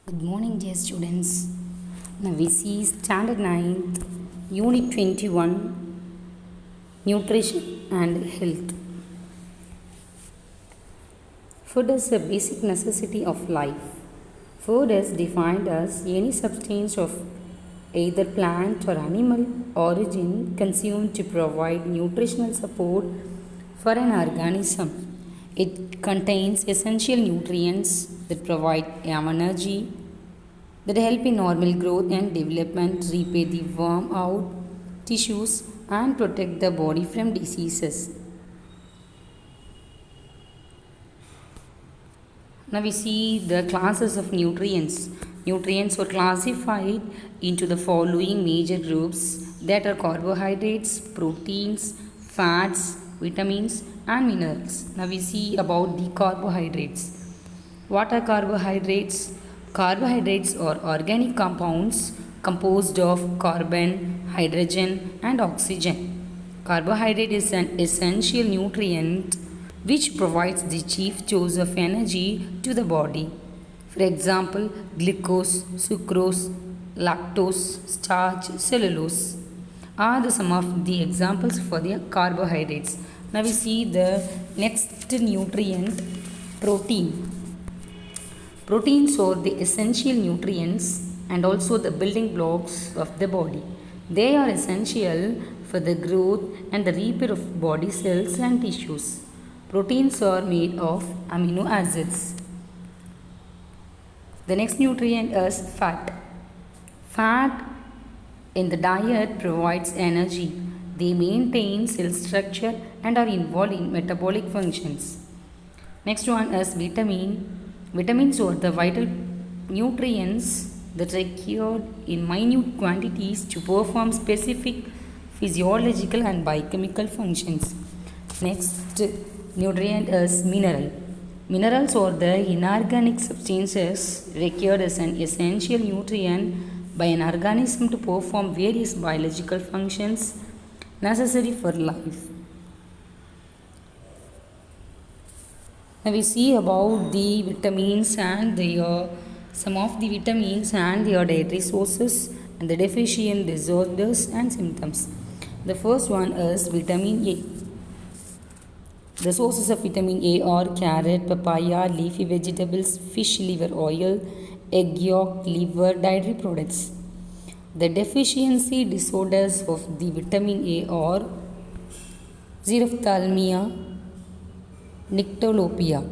Good morning, dear students. Now we see Standard 9th, Unit 21, Nutrition and Health. Food is a basic necessity of life. Food is defined as any substance of either plant or animal origin consumed to provide nutritional support for an organism. It contains essential nutrients that provide energy, that help in normal growth and development, repair the worn out tissues, and protect the body from diseases. Now we see the classes of nutrients. Nutrients were classified into the following major groups, that are carbohydrates, proteins, fats, vitamins, and minerals. Now we see about the carbohydrates. What are carbohydrates? Carbohydrates are organic compounds composed of carbon, hydrogen, and oxygen. Carbohydrate is an essential nutrient which provides the chief source of energy to the body. For example, glucose, sucrose, lactose, starch, cellulose are some of the examples for the carbohydrates. Now we see the next nutrient, protein. Proteins are the essential nutrients and also the building blocks of the body. They are essential for the growth and the repair of body cells and tissues. Proteins are made of amino acids. The next nutrient is fat. Fat in the diet provides energy. They maintain cell structure and are involved in metabolic functions. Next one is vitamin. Vitamins are the vital nutrients that are required in minute quantities to perform specific physiological and biochemical functions. Next nutrient is mineral. Minerals are the inorganic substances required as an essential nutrient by an organism to perform various biological functions necessary for life. Now we see about the vitamins and their some of the vitamins and their dietary sources and the deficient disorders and symptoms. The first one is vitamin A. The sources of vitamin A are carrot, papaya, leafy vegetables, fish liver oil, egg yolk, liver, dairy products. The deficiency disorders of the vitamin A are xerophthalmia, nyctalopia.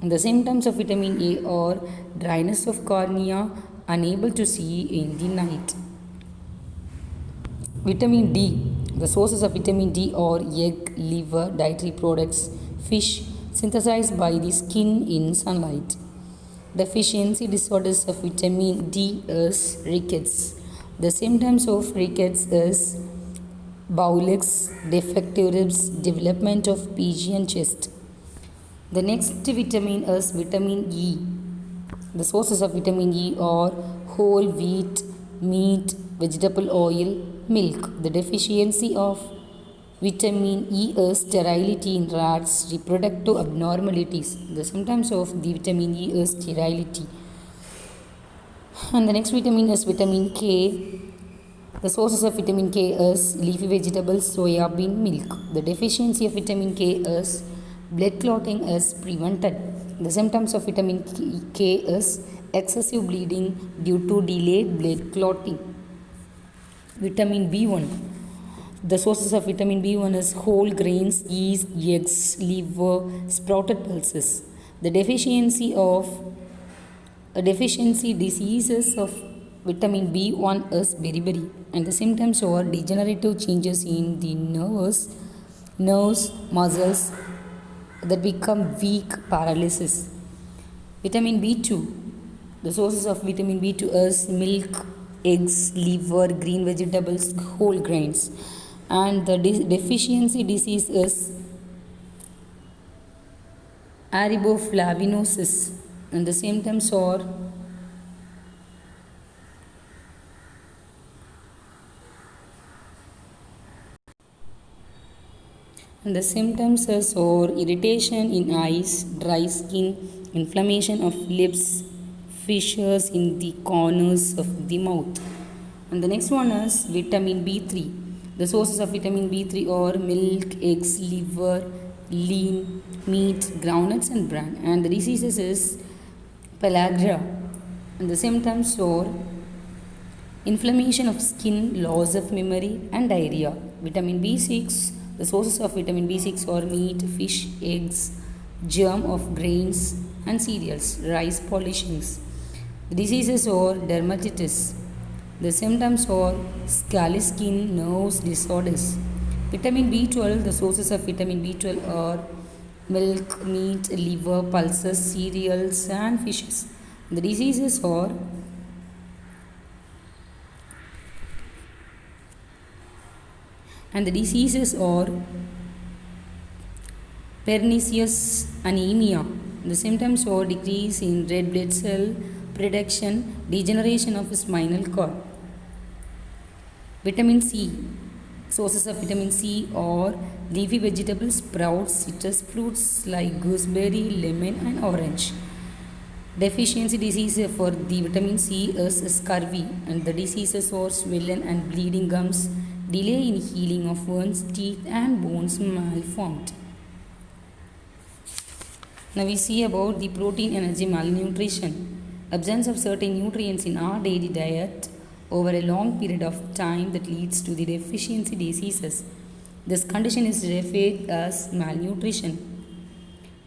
And the symptoms of vitamin A are dryness of cornea, unable to see in the night. Vitamin D. The sources of vitamin D are egg, liver, dietary products, fish, synthesized by the skin in sunlight. Deficiency disorders of vitamin D is rickets. The symptoms of rickets is bowel, defective ribs, development of pigeon chest. The next vitamin is vitamin E. The sources of vitamin E are whole wheat, meat, vegetable oil, milk. The deficiency of vitamin E is sterility in rats, reproductive abnormalities. The symptoms of the vitamin E is sterility. And the next vitamin is vitamin K. The sources of vitamin K is leafy vegetables, soya bean, milk. The deficiency of vitamin K is blood clotting is prevented. The symptoms of vitamin K is excessive bleeding due to delayed blood clotting. Vitamin B1. The sources of vitamin B1 is whole grains, yeast, eggs, liver, sprouted pulses. The deficiency diseases of vitamin B1 is beriberi, and the symptoms are degenerative changes in the nerves, muscles that become weak, paralysis. Vitamin B2. The sources of vitamin B2 is milk, eggs, liver, green vegetables, whole grains. And the deficiency disease is araboflavinosis, and the symptoms are and the symptoms are irritation in eyes, dry skin, inflammation of lips, fissures in the corners of the mouth. And the next one is vitamin B3. The sources of vitamin B3 are milk, eggs, liver, lean meat, groundnuts, and bran. And the diseases is pellagra. And the symptoms are inflammation of skin, loss of memory, and diarrhea. Vitamin B6. The sources of vitamin B6 are meat, fish, eggs, germ of grains and cereals, rice polishings. The diseases are dermatitis. The symptoms are scaly skin, nerves disorders. Vitamin B12, the sources of vitamin B12 are milk, meat, liver, pulses, cereals, and fishes. The diseases are pernicious anemia. The symptoms are decrease in red blood cell production, degeneration of spinal cord. Vitamin C. Sources of vitamin C are leafy vegetables, sprouts, citrus fruits like gooseberry, lemon, and orange. Deficiency disease for the vitamin C is scurvy, and the diseases are swollen and bleeding gums, delay in healing of wounds, teeth, and bones malformed. Now we see about the protein energy malnutrition. Absence of certain nutrients in our daily diet over a long period of time that leads to the deficiency diseases. This condition is referred as malnutrition.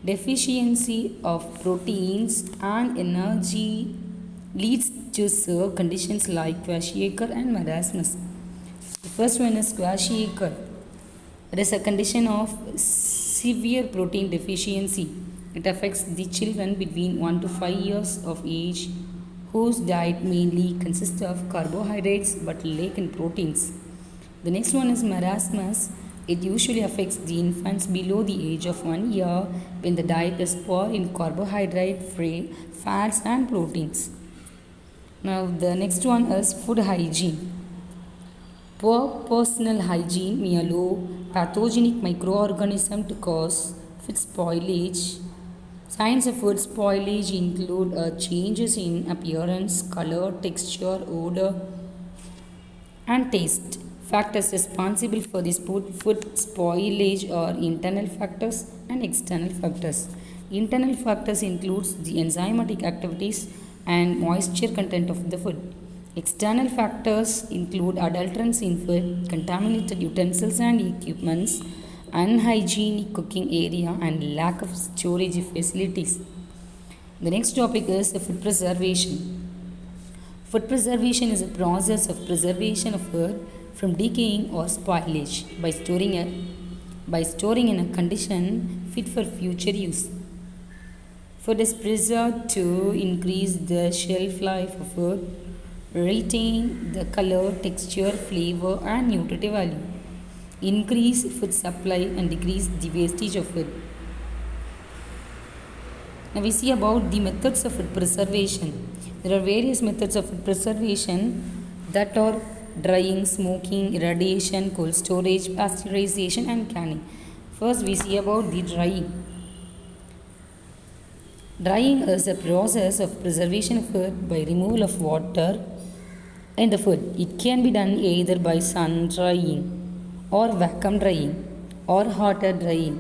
Deficiency of proteins and energy leads to severe conditions like kwashiorkor and marasmus. The first one is kwashiorkor. It is a condition of severe protein deficiency. It affects the children between 1 to 5 years of age whose diet mainly consists of carbohydrates but lack in proteins. The next one is marasmus. It usually affects the infants below the age of 1 year when the diet is poor in carbohydrate, free fats and proteins. Now the next one is food hygiene. Poor personal hygiene may allow pathogenic microorganisms to cause food spoilage. Signs of food spoilage include changes in appearance, color, texture, odor, and taste. Factors responsible for this food spoilage are internal factors and external factors. Internal factors includes the enzymatic activities and moisture content of the food. External factors include adulterants in food, contaminated utensils and equipments, unhygienic cooking area, and lack of storage facilities. The next topic is food preservation. Food preservation is a process of preservation of food from decaying or spoilage by storing in a condition fit for future use. Food is preserved to increase the shelf life of food, retain the color, texture, flavor, and nutritive value, increase food supply, and decrease the wastage of food. Now we see about the methods of food preservation. There are various methods of food preservation that are drying, smoking, irradiation, cold storage, pasteurization, and canning. First we see about the drying. Drying is a process of preservation of food by removal of water in the food. It can be done either by sun drying or vacuum drying or hot air drying.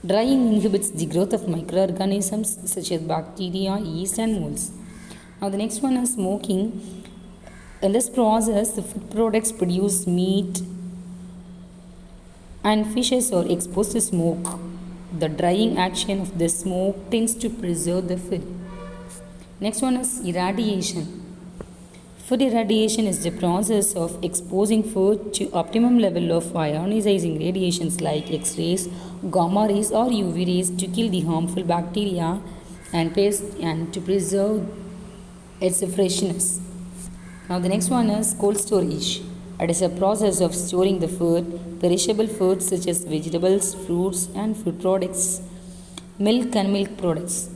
Drying inhibits the growth of microorganisms such as bacteria, yeast, and molds. Now the next one is smoking. In this process, the food products produced meat and fishes are exposed to smoke. The drying action of the smoke tends to preserve the food. Next one is irradiation. Food irradiation is the process of exposing food to optimum level of ionizing radiations like X-rays, gamma rays, or UV rays to kill the harmful bacteria and pests and to preserve its freshness. Now the next one is cold storage. It is a process of storing the food, perishable foods such as vegetables, fruits, and food products, milk and milk products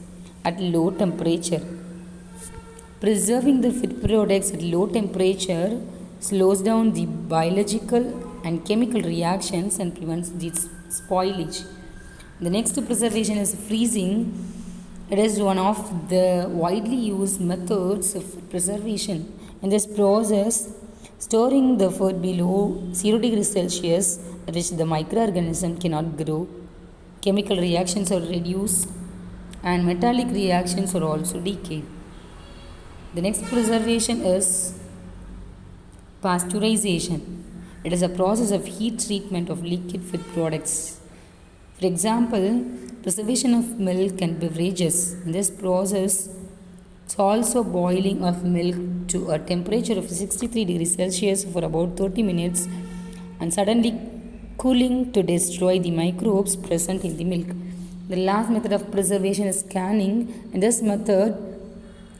at low temperature. Preserving the food products at low temperature slows down the biological and chemical reactions and prevents the spoilage. The next preservation is freezing. It is one of the widely used methods of preservation. In this process, storing the food below 0 degrees Celsius, at which the microorganism cannot grow, chemical reactions are reduced, and metallic reactions are also decayed. The next preservation is pasteurization. It is a process of heat treatment of liquid food products. For example, preservation of milk and beverages. In this process, it's also boiling of milk to a temperature of 63 degrees Celsius for about 30 minutes and suddenly cooling to destroy the microbes present in the milk. The last method of preservation is canning. In this method,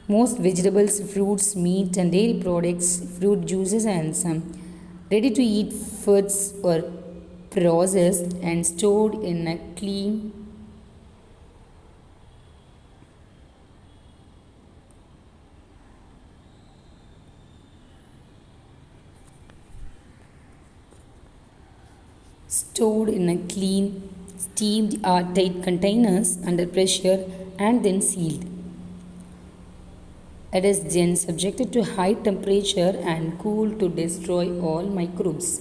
most vegetables, fruits, meat, and dairy products, fruit juices, and some ready to eat foods are processed and stored in a clean steamed or tight containers under pressure and then sealed. It is then subjected to high temperature and cooled to destroy all microbes.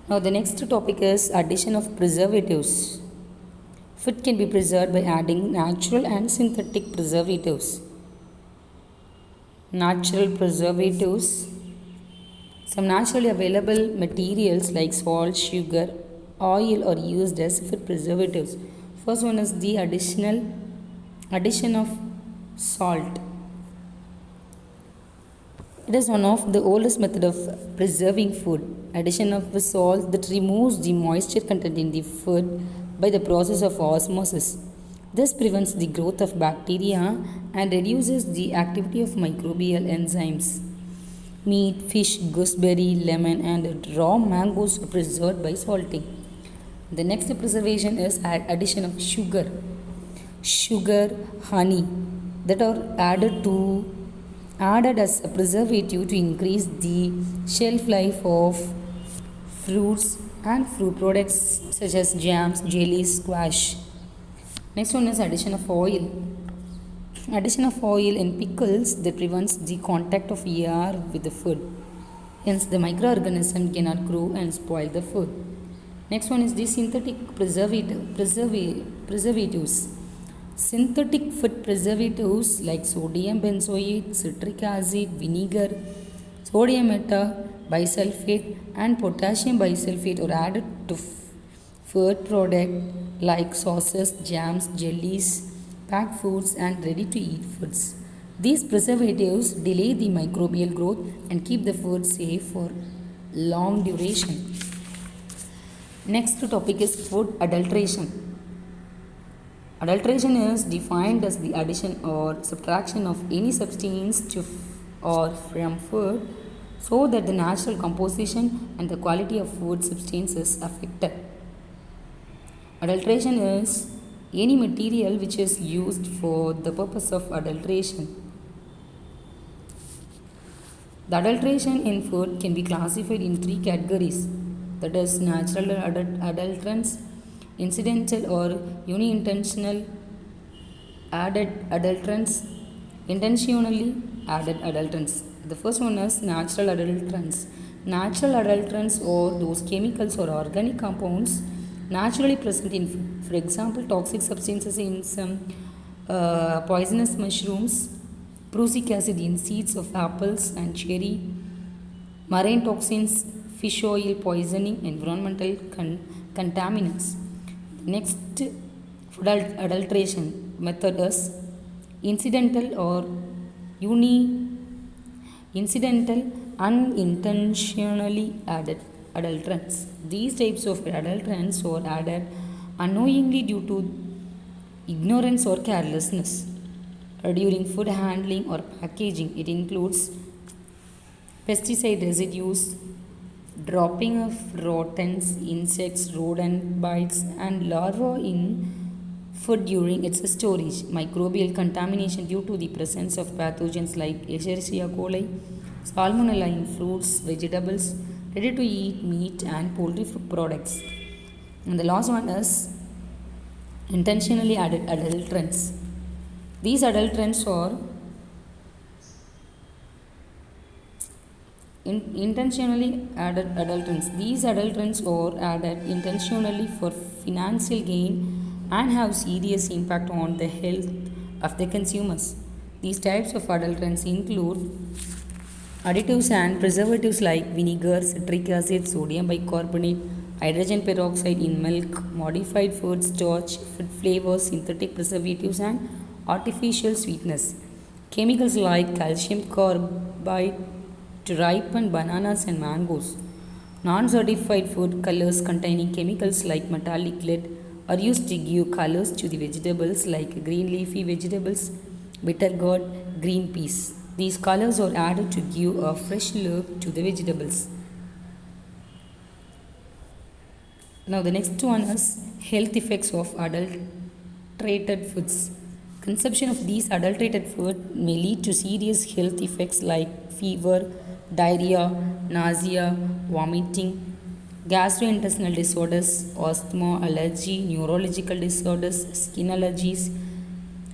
Now the next topic is addition of preservatives. Food can be preserved by adding natural and synthetic preservatives. Natural preservatives. Some naturally available materials like salt, sugar, oil are used as food preservatives. First one is the addition of salt. It is one of the oldest method of preserving food. Addition of the salt that removes the moisture content in the food by the process of osmosis. This prevents the growth of bacteria and reduces the activity of microbial enzymes. Meat, fish, gooseberry, lemon, and raw mangoes are preserved by salting. The next preservation is addition of sugar, honey that are added as a preservative to increase the shelf life of fruits and fruit products such as jams, jellies, squash. Next one is addition of oil. Addition of oil in pickles that prevents the contact of air with the food. Hence, the microorganism cannot grow and spoil the food. Next one is the synthetic preservatives. Synthetic food preservatives like sodium benzoate, citric acid, vinegar, sodium bisulfate, and potassium bisulfate are added to food products like sauces, jams, jellies, packed foods, and ready to eat foods. These preservatives delay the microbial growth and keep the food safe for long duration. Next topic is food adulteration. Adulteration is defined as the addition or subtraction of any substance to or from food so that the natural composition and the quality of food substance is affected. Adulteration is any material which is used for the purpose of adulteration. The adulteration in food can be classified in three categories, that is natural adulterants, incidental or unintentional added adulterants, intentionally added adulterants. The first one is natural adulterants. Natural adulterants are those chemicals or organic compounds naturally present in food. For example, toxic substances in some poisonous mushrooms, prussic acid in seeds of apples and cherry, marine toxins, fish oil poisoning, environmental contaminants. Next food adulteration method is incidental or incidental unintentionally added adulterants. These types of adulterants are added unknowingly due to ignorance or carelessness during food handling or packaging. It includes pesticide residues, dropping of rodents, insects, rodent bites, and larvae in food during its storage, microbial contamination due to the presence of pathogens like Escherichia coli, Salmonella in fruits, vegetables, ready to eat meat, and poultry products. And the last one is Intentionally added adulterants. These adulterants are intentionally added adulterants. These adulterants are added intentionally for financial gain and have serious impact on the health of the consumers. These types of adulterants include additives and preservatives like vinegar, citric acid, sodium bicarbonate, hydrogen peroxide in milk, modified food starch, food flavors, synthetic preservatives, and artificial sweetness. Chemicals like calcium carbide to ripen bananas and mangoes. Non certified food colors containing chemicals like metallic lead are used to give colors to the vegetables like green leafy vegetables, bitter gourd, green peas. These colors are added to give a fresh look to the vegetables. Now the next one is health effects of adulterated foods. Consumption of these adulterated food may lead to serious health effects like fever, diarrhea, nausea, vomiting, gastrointestinal disorders, asthma, allergy, neurological disorders, skin allergies,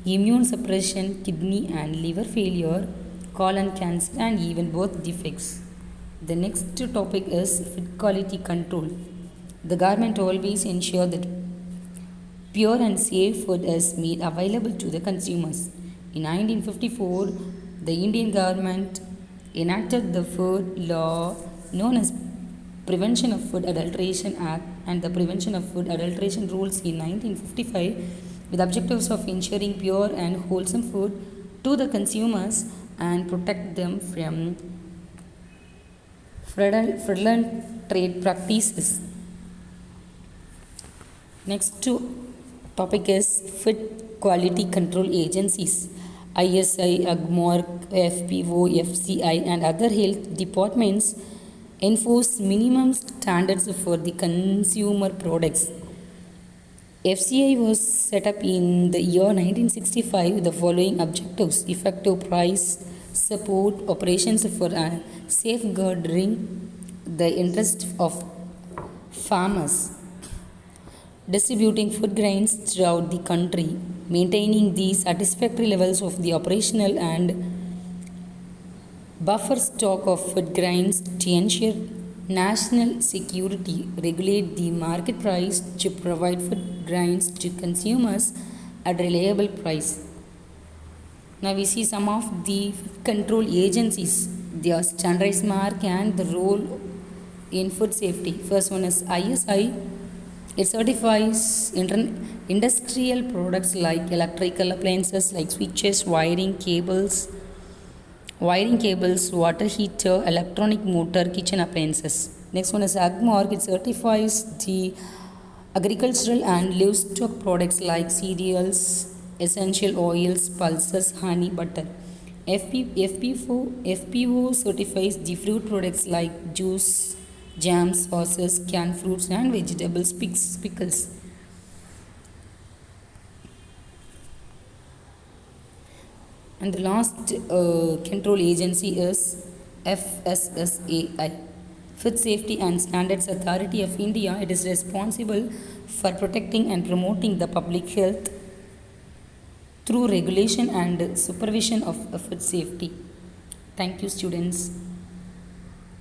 immune suppression, kidney and liver failure, colon cancer, and even birth defects. The next topic is food quality control. The government always ensure that pure and safe food is made available to the consumers. In 1954, the Indian government enacted the food law known as Prevention of Food Adulteration Act and the Prevention of Food Adulteration Rules in 1955 with objectives of ensuring pure and wholesome food to the consumers and protect them from fraudulent trade practices. Next topic is food quality control agencies. ISI, AGMORC, FPO, FCI and other health departments enforce minimum standards for the consumer products. FCI was set up in the year 1965 with the following objectives: effective price support, operations for safeguarding the interest of farmers, distributing food grains throughout the country, maintaining the satisfactory levels of the operational and buffer stock of food grains to ensure national security, regulate the market price to provide food grains to consumers at reliable price. Now we see some of the food control agencies, their standardized mark and the role in food safety. First one is ISI. It certifies industrial products like electrical appliances like switches, wiring cables, water heater, electronic motor, kitchen appliances. Next one is AGMORC. It certifies the agricultural and livestock products like cereals, essential oils, pulses, honey, butter. FPO certifies the fruit products like juice, jams, sauces, canned fruits and vegetables, pickles. And the last control agency is FSSAI, Food Safety and Standards Authority of India. It is responsible for protecting and promoting the public health through regulation and supervision of food safety. Thank you, students.